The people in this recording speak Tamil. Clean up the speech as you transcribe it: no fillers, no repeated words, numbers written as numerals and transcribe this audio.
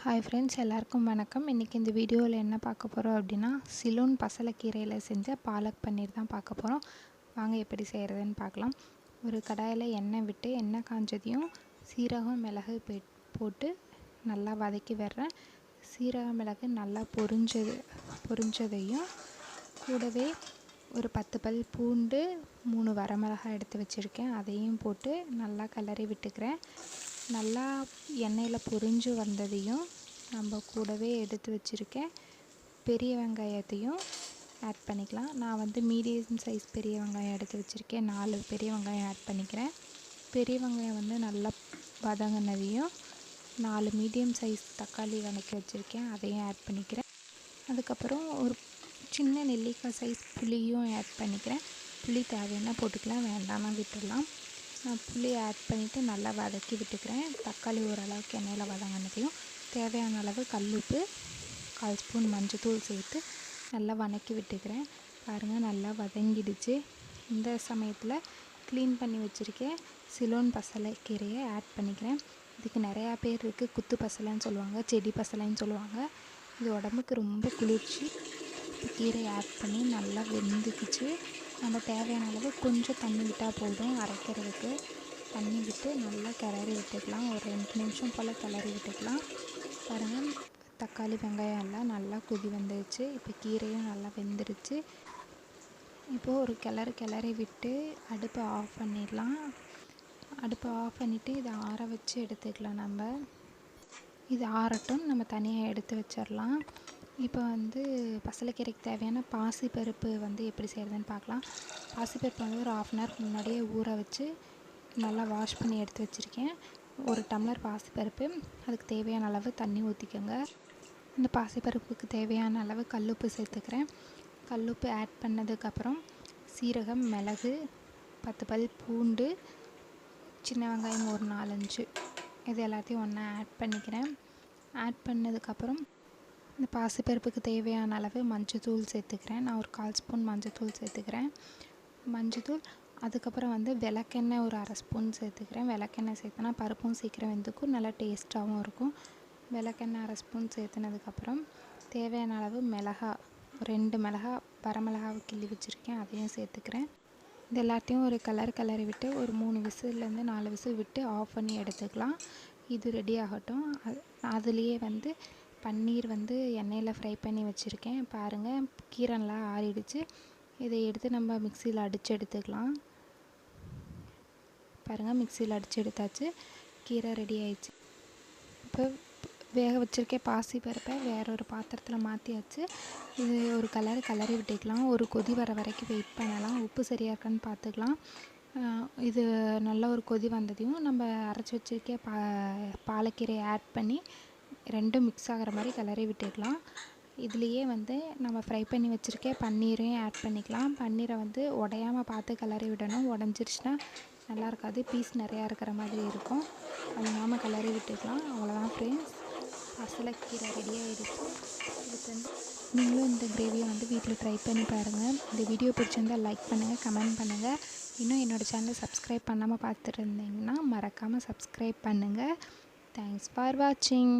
ஹாய் ஃப்ரெண்ட்ஸ், எல்லாருக்கும் வணக்கம். இன்றைக்கி இந்த வீடியோவில் என்ன பார்க்க போகிறோம் அப்படின்னா, சிலோன் பசலைக்கீரையில் செஞ்ச பாலக் பன்னீர் தான் பார்க்க போகிறோம். வாங்க எப்படி செய்கிறதுன்னு பார்க்கலாம். ஒரு கடாயில் எண்ணெய் விட்டு எண்ணெய் காஞ்சதையும் சீரகம் மிளகு போட்டு நல்லா வதக்கி விடுறேன். சீரகம் மிளகு நல்லா பொரிஞ்சதையும் கூடவே ஒரு 10 பல் பூண்டு 3 வரமிளகாய் எடுத்து வச்சுருக்கேன், அதையும் போட்டு நல்லா கிளறி விட்டுக்கிறேன். நல்லா எண்ணெயில் பொரிஞ்சு வந்ததையும் நம்ம கூடவே எடுத்து வச்சுருக்கேன் பெரிய வெங்காயத்தையும் ஆட் பண்ணிக்கலாம். நான் வந்து மீடியம் சைஸ் பெரிய வெங்காயம் எடுத்து வச்சுருக்கேன், 4 பெரிய வெங்காயம் ஆட் பண்ணிக்கிறேன். பெரிய வெங்காயம் வந்து நல்லா வதங்கினதையும் 4 மீடியம் சைஸ் தக்காளி வதக்கி வச்சுருக்கேன், அதையும் ஆட் பண்ணிக்கிறேன். அதுக்கப்புறம் ஒரு சின்ன நெல்லிக்காய் சைஸ் புளியும் ஆட் பண்ணிக்கிறேன். புளி தேவைன்னா போட்டுக்கலாம், வேண்டாம்னா விட்டுடலாம். நான் புளி ஆட் பண்ணிவிட்டு நல்லா வதக்கி விட்டுக்கிறேன். தக்காளி ஓரளவுக்கு எண்ணெயில் வதங்கினதையும் தேவையான அளவு கல்லுப்பு 1/4 ஸ்பூன் மஞ்சத்தூள் சேர்த்து நல்லா வதக்கி விட்டுக்கிறேன். பாருங்கள், நல்லா வதங்கிடுச்சு. இந்த சமயத்தில் க்ளீன் பண்ணி வச்சுருக்கேன் சிலோன் பசலைக்கீரையை ஆட் பண்ணிக்கிறேன். இதுக்கு நிறையா பேர் இருக்குது, குத்து பசலைன்னு சொல்லுவாங்க, செடி பசலைன்னு சொல்லுவாங்க. இது உடம்புக்கு ரொம்ப குளிர்ச்சி. கீரையை ஆட் பண்ணி நல்லா வெந்துக்குச்சு. நம்ம தேவையான அளவு கொஞ்சம் தண்ணி விட்டால் போதும், அரைக்கிறதுக்கு. தண்ணி விட்டு நல்லா கிளறி விட்டுக்கலாம். ஒரு 2 நிமிஷம் போல் கிளறி விட்டுக்கலாம். பாருங்கள், தக்காளி வெங்காயம் எல்லாம் நல்லா கொதி வந்துடுச்சு. இப்போ கீரையும் நல்லா வெந்துடுச்சு. இப்போது ஒரு கிளறி விட்டு அடுப்பை ஆஃப் பண்ணிடலாம். அடுப்பை ஆஃப் பண்ணிவிட்டு இதை ஆற வச்சு எடுத்துக்கலாம். நம்ம இது ஆறட்டும், நம்ம தனியாக எடுத்து வச்சிடலாம். இப்போ வந்து பசலைக்கீரைக்கு தேவையான பாசிப்பருப்பு வந்து எப்படி செய்கிறதுன்னு பார்க்கலாம். பாசிப்பருப்பு வந்து ஒரு 1/2 அன் ஹவர் முன்னாடியே ஊற வச்சு நல்லா வாஷ் பண்ணி எடுத்து வச்சுருக்கேன். 1 டம்ளர் பாசிப்பருப்பு, அதுக்கு தேவையான அளவு தண்ணி ஊற்றிக்கோங்க. இந்த பாசிப்பருப்புக்கு தேவையான அளவு கல்லுப்பு சேர்த்துக்கிறேன். கல்லுப்பு ஆட் பண்ணதுக்கப்புறம் சீரகம் மிளகு 10 பல் பூண்டு, சின்ன வெங்காயம் ஒரு 4-5, இது எல்லாத்தையும் ஒன்றா ஆட் பண்ணிக்கிறேன். ஆட் பண்ணதுக்கப்புறம் இந்த பாசிப்பருப்புக்கு தேவையான அளவு மஞ்சத்தூள் சேர்த்துக்கிறேன். நான் ஒரு 1/4 ஸ்பூன் மஞ்சத்தூள் சேர்த்துக்கிறேன். மஞ்சத்தூள் அதுக்கப்புறம் வந்து விளக்கெண்ணெய் ஒரு 1/2 ஸ்பூன் சேர்த்துக்கிறேன். விளக்கெண்ணெய் சேர்த்தனா பருப்பும் சீக்கிரம் வெந்துக்கும், நல்லா டேஸ்ட்டாகவும் இருக்கும். விளக்கெண்ணெய் 1/2 ஸ்பூன் சேர்த்துனதுக்கப்புறம் தேவையான அளவு மிளகாய், 2 மிளகாய் வரமிளகாவை கிள்ளி வச்சுருக்கேன், அதையும் சேர்த்துக்கிறேன். இது எல்லாத்தையும் ஒரு கிளறி விட்டு ஒரு 3 விசில்லேருந்து 4 விசில் விட்டு ஆஃப் பண்ணி எடுத்துக்கலாம். இது ரெடி ஆகட்டும். அதுலேயே வந்து பன்னீர் வந்து எண்ணெயில் ஃப்ரை பண்ணி வச்சுருக்கேன். பாருங்கள், கீரை நல்லா ஆறிடுச்சு. இதை எடுத்து நம்ம மிக்சியில் அடித்து எடுத்துக்கலாம். பாருங்கள், மிக்சியில் அடித்து எடுத்தாச்சு. கீரை ரெடி ஆயிடுச்சு. இப்போ வேக வச்சுருக்கேன் பாசிப்பருப்பை வேறு ஒரு பாத்திரத்தில் மாற்றியாச்சு. இது ஒரு கிளறி விட்டுக்கலாம். ஒரு கொதி வர வரைக்கும் வெயிட் பண்ணலாம். உப்பு சரியாக இருக்கான்னு பார்த்துக்கலாம். இது நல்ல ஒரு கொதி வந்ததையும் நம்ம அரைச்சி வச்சுருக்க பாலக்கீரையை ஆட் பண்ணி 2 மிக்ஸ் ஆகிற மாதிரி கிளறி விட்டுக்கலாம். இதுலேயே வந்து நம்ம ஃப்ரை பண்ணி வச்சுருக்க பன்னீரையும் ஆட் பண்ணிக்கலாம். பன்னீரை வந்து உடையாமல் பார்த்து கிளறி விடணும். உடஞ்சிருச்சுன்னா நல்லா இருக்காது, பீஸ் நிறையா இருக்கிற மாதிரி இருக்கும். அதனால கிளறி விட்டுக்கலாம். அவ்வளோதான் ஃப்ரெண்ட்ஸ், பசலைக்கீரை ரெடி ஆகிடுச்சு. இதுக்கு வந்து நீங்களும் இந்த கிரேவியை வந்து வீட்டில் ட்ரை பண்ணி பாருங்கள். இந்த வீடியோ பிடிச்சிருந்தால் லைக் பண்ணுங்கள், கமெண்ட் பண்ணுங்கள். இன்னும் என்னோடய சேனலை சப்ஸ்கிரைப் பண்ணாமல் பார்த்துட்டு இருந்தீங்கன்னா மறக்காமல் சப்ஸ்கிரைப் பண்ணுங்கள். தேங்க்ஸ் ஃபார் வாட்சிங்.